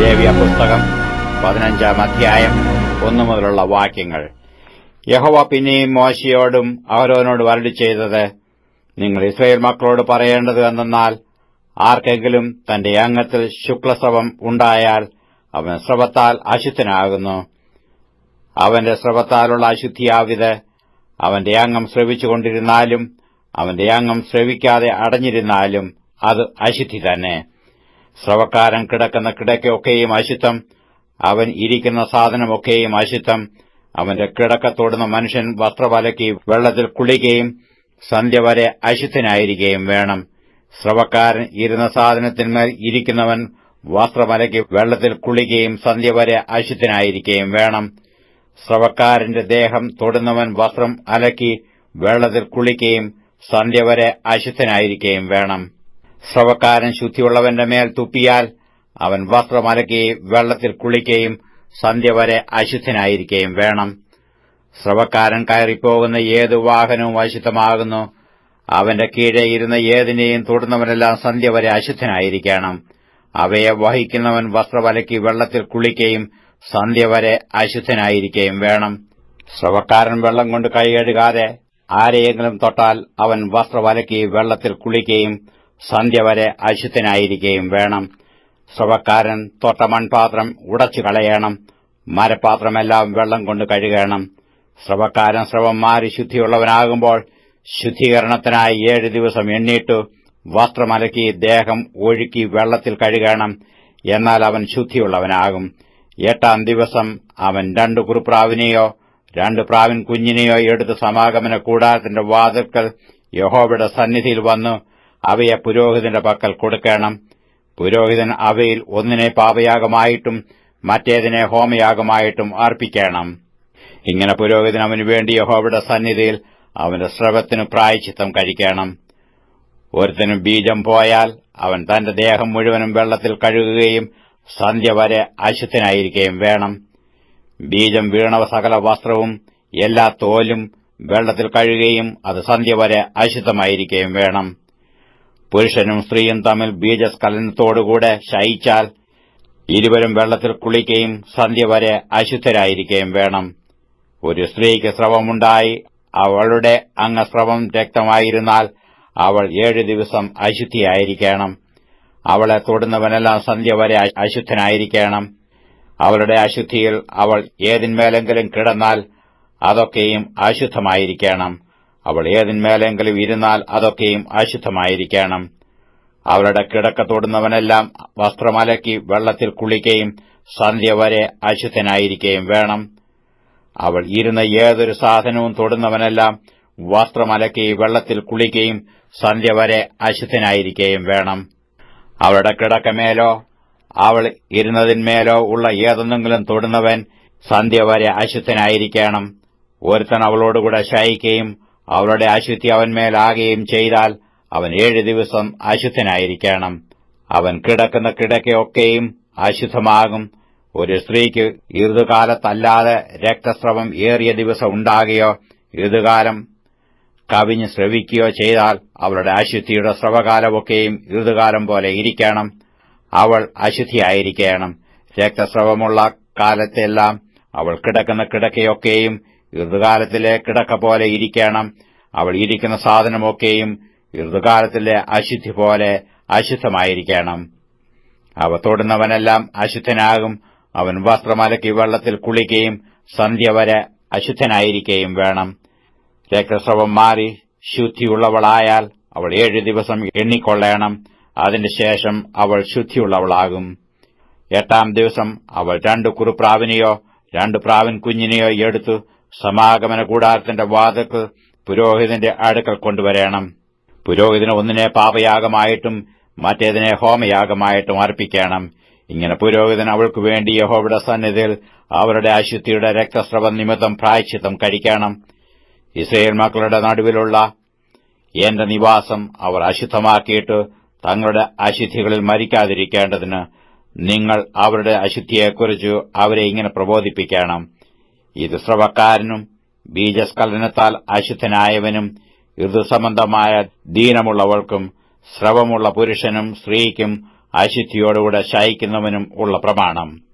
ലേവ്യ പുസ്തകം 15-ാം അധ്യായം 1 മുതലുള്ള വാക്യങ്ങൾ. യഹോവ പിന്നെയും മോശെയോടും അഹരോനോടും അരുളിച്ചെയ്തത്, നിങ്ങൾ ഇസ്രായേൽ മക്കളോട് പറയേണ്ടത് എന്തെന്നാൽ, ആർക്കെങ്കിലും തന്റെ അംഗത്തിൽ ശുക്ലസ്രവം ഉണ്ടായാൽ അവൻ സ്രവത്താൽ അശുദ്ധനാകുന്നു. അവന്റെ സ്രവത്താലുള്ള അശുദ്ധിയാവിത്. അവന്റെ അംഗം സ്രവിച്ചുകൊണ്ടിരുന്നാലും അവന്റെ അംഗം സ്രവിക്കാതെ അടഞ്ഞിരുന്നാലും അത് അശുദ്ധി തന്നെ. സ്രവക്കാരൻ കിടക്കുന്ന കിടക്കയൊക്കെയും അശുദ്ധം. അവൻ ഇരിക്കുന്ന സാധനമൊക്കെയും അശുദ്ധം. അവന്റെ കിടക്ക തൊടുന്ന മനുഷ്യൻ വസ്ത്രവലക്കി വെള്ളത്തിൽ കുളിക്കുകയും സന്ധ്യ വരെ അശുദ്ധനായിരിക്കുകയും വേണം. സ്രവക്കാരൻ ഇരുന്ന സാധനത്തിന്മേൽ ഇരിക്കുന്നവൻ വസ്ത്രമലക്കി വെള്ളത്തിൽ കുളിക്കുകയും സന്ധ്യ വരെ അശുദ്ധനായിരിക്കുകയും വേണം. സ്രവക്കാരന്റെ ദേഹം തൊടുന്നവൻ വസ്ത്രം അലക്കി വെള്ളത്തിൽ കുളിക്കുകയും സന്ധ്യ വരെ അശുദ്ധനായിരിക്കുകയും വേണം. സ്രവക്കാരൻ ശുദ്ധിയുള്ളവന്റെ മേൽ തുപ്പിയാൽ അവൻ വസ്ത്രം അലക്കി വെള്ളത്തിൽ കുളിക്കുകയും സന്ധ്യ വരെ അശുദ്ധനായിരിക്കുകയും വേണം. സ്രവക്കാരൻ കയറിപ്പോകുന്ന ഏതു വാഹനവും അശുദ്ധമാകുന്നു. അവന്റെ കീഴെ ഇരുന്ന ഏതിനെയും തൊടുന്നവനെല്ലാം സന്ധ്യ വരെ അശുദ്ധനായിരിക്കണം. അവയെ വഹിക്കുന്നവൻ വസ്ത്രവലക്കി വെള്ളത്തിൽ കുളിക്കുകയും സന്ധ്യ വരെ അശുദ്ധനായിരിക്കുകയും വേണം. സ്രവക്കാരൻ വെള്ളം കൊണ്ട് കൈ കഴുകാതെ ആരെയെങ്കിലും തൊട്ടാൽ അവൻ വസ്ത്രവലക്കി വെള്ളത്തിൽ കുളിക്കുകയും സന്ധ്യ വരെ അശുദ്ധനായിരിക്കുകയും വേണം. സ്രവക്കാരൻ തൊട്ട മൺപാത്രം ഉടച്ചു കളയണം. മരപാത്രമെല്ലാം വെള്ളം കൊണ്ട് കഴുകണം. സ്രവക്കാരൻ സ്രവം മാറി ശുദ്ധിയുള്ളവനാകുമ്പോൾ ശുദ്ധീകരണത്തിനായി 7 ദിവസം എണ്ണീട്ടു വസ്ത്രമലക്കി ദേഹം ഒഴുക്കി വെള്ളത്തിൽ കഴുകണം. എന്നാൽ അവൻ ശുദ്ധിയുള്ളവനാകും. 8-ാം ദിവസം അവൻ 2 കുറുപ്രാവിനെയോ 2 പ്രാവിൻ കുഞ്ഞിനെയോ എടുത്ത് സമാഗമന കൂടാരത്തിന്റെ വാതിൽക്കൽ യഹോവയുടെ സന്നിധിയിൽ വന്നു അവയെ പുരോഹിതന്റെ പക്കൽ കൊടുക്കണം. പുരോഹിതൻ അവയിൽ ഒന്നിനെ പാപയാഗമായിട്ടും മറ്റേതിനെ ഹോമയാഗമായിട്ടും അർപ്പിക്കണം. ഇങ്ങനെ പുരോഹിതൻ അവനു വേണ്ടി യഹോവയുടെ സന്നിധിയിൽ അവന്റെ സ്രവത്തിനു പ്രായശ്ചിത്തം കഴിക്കണം. ഒരുത്തനും ബീജം പോയാൽ അവൻ തന്റെ ദേഹം മുഴുവനും വെള്ളത്തിൽ കഴുകുകയും സന്ധ്യ വരെ അശുദ്ധനായിരിക്കുകയും വേണം. ബീജം വീണ സകല വസ്ത്രവും എല്ലാ തോലും വെള്ളത്തിൽ കഴുകുകയും അത് സന്ധ്യ വരെ അശുദ്ധമായിരിക്കുകയും വേണം. പുരുഷനും സ്ത്രീയും തമ്മിൽ ബീജസ്ഖലനത്തോടുകൂടെ ശയിച്ചാൽ ഇരുവരും വെള്ളത്തിൽ കുളിക്കുകയും സന്ധ്യ വരെ അശുദ്ധരായിരിക്കുകയും വേണം. ഒരു സ്ത്രീക്ക് സ്രവമുണ്ടായി അവളുടെ അംഗസ്രവം രക്തമായിരുന്നാൽ അവൾ 7 ദിവസം അശുദ്ധിയായിരിക്കണം. അവളെ തൊടുന്നവനെല്ലാം സന്ധ്യ വരെ അശുദ്ധനായിരിക്കണം. അവളുടെ അശുദ്ധിയിൽ അവൾ ഏതിന്മേലെങ്കിലും കിടന്നാൽ അതൊക്കെയും അശുദ്ധമായിരിക്കണം. അവൾ ഏതിന്മേലെങ്കിലും ഇരുന്നാൽ അതൊക്കെയും അശുദ്ധമായിരിക്കണം. അവളുടെ കിടക്ക തൊടുന്നവനെല്ലാം വസ്ത്രമലക്കി വെള്ളത്തിൽ കുളിക്കുകയും സന്ധ്യ വരെ അശുദ്ധനായിരിക്കുകയും വേണം. അവൾ ഇരുന്ന ഏതൊരു സാധനവും തൊടുന്നവനെല്ലാം വസ്ത്രമലക്കി വെള്ളത്തിൽ കുളിക്കുകയും സന്ധ്യ വരെ അശുദ്ധനായിരിക്കുകയും വേണം. അവളുടെ കിടക്കമേലോ അവൾ ഇരുന്നതിന്മേലോ ഉള്ള ഏതൊന്നെങ്കിലും തൊടുന്നവൻ സന്ധ്യ വരെ അശുദ്ധനായിരിക്കണം. ഒരുത്തൻ അവളോടുകൂടെ ശയിക്കുകയും അവളുടെ അശുദ്ധി അവന്മേലാകുകയും ചെയ്താൽ അവൻ 7 ദിവസം അശുദ്ധനായിരിക്കണം. അവൻ കിടക്കുന്ന കിടക്കയൊക്കെയും അശുദ്ധമാകും. ഒരു സ്ത്രീക്ക് ഋതുകാലത്തല്ലാതെ രക്തസ്രവം ഏറിയ ദിവസം ഉണ്ടാകുകയോ ഋതുകാലം കവിഞ്ഞ് സ്രവിക്കുകയോ ചെയ്താൽ അവളുടെ അശുദ്ധിയുടെ സ്രവകാലമൊക്കെയും ഋതുകാലം പോലെ ഇരിക്കണം. അവൾ അശുദ്ധിയായിരിക്കണം. രക്തസ്രവമുള്ള കാലത്തെല്ലാം അവൾ കിടക്കുന്ന കിടക്കയൊക്കെയും ഋതുകാലത്തിലെ കിടക്ക പോലെ ഇരിക്കണം. അവൾ ഇരിക്കുന്ന സാധനമൊക്കെയും ഋതുകാലത്തിലെ അശുദ്ധി പോലെ അശുദ്ധമായിരിക്കണം. അവ തൊടുന്നവനെല്ലാം അശുദ്ധനാകും. അവൻ വസ്ത്രമലക്കി വെള്ളത്തിൽ കുളിക്കുകയും സന്ധ്യ വരെ അശുദ്ധനായിരിക്കുകയും വേണം. രക്തസ്രവം മാറി ശുദ്ധിയുള്ളവളായാൽ അവൾ 7 ദിവസം എണ്ണിക്കൊള്ളണം. അതിന്റെ ശേഷം അവൾ ശുദ്ധിയുള്ളവളാകും. 8-ാം ദിവസം അവൾ 2 കുറുപ്രാവിനെയോ 2 പ്രാവിൻ കുഞ്ഞിനെയോ എടുത്തു സമാഗമന കൂടാരത്തിന്റെ വാതിൽക്കൽ പുരോഹിതന്റെ അടുക്കൽ കൊണ്ടുവരണം. പുരോഹിതന് ഒന്നിനെ പാപയാഗമായിട്ടും മറ്റേതിനെ ഹോമയാഗമായിട്ടും അർപ്പിക്കണം. ഇങ്ങനെ പുരോഹിതൻ അവൾക്കു വേണ്ടി യഹോവയുടെ സന്നിധിയിൽ അവരുടെ അശുദ്ധിയുടെ രക്തസ്രവം നിമിത്തം പ്രായശ്ചിത്തം കഴിക്കണം. ഇസ്രായേൽ മക്കളുടെ നടുവിലുള്ള എന്റെ നിവാസം അവർ അശുദ്ധമാക്കിയിട്ട് തങ്ങളുടെ അശുദ്ധികളിൽ മരിക്കാതിരിക്കേണ്ടതിന് നിങ്ങൾ അവരുടെ അശുദ്ധിയെക്കുറിച്ച് അവരെ ഇങ്ങനെ പ്രബോധിപ്പിക്കണം. ഇത് സ്രവക്കാരനും ബീജസ്ഖലനത്താൽ അശുദ്ധനായവനും ഋതുസംബന്ധമായ ദീനമുള്ളവർക്കും സ്രവമുള്ള പുരുഷനും സ്ത്രീക്കും അശുദ്ധിയോടുകൂടെ ശയിക്കുന്നവനും ഉള്ള പ്രമാണം.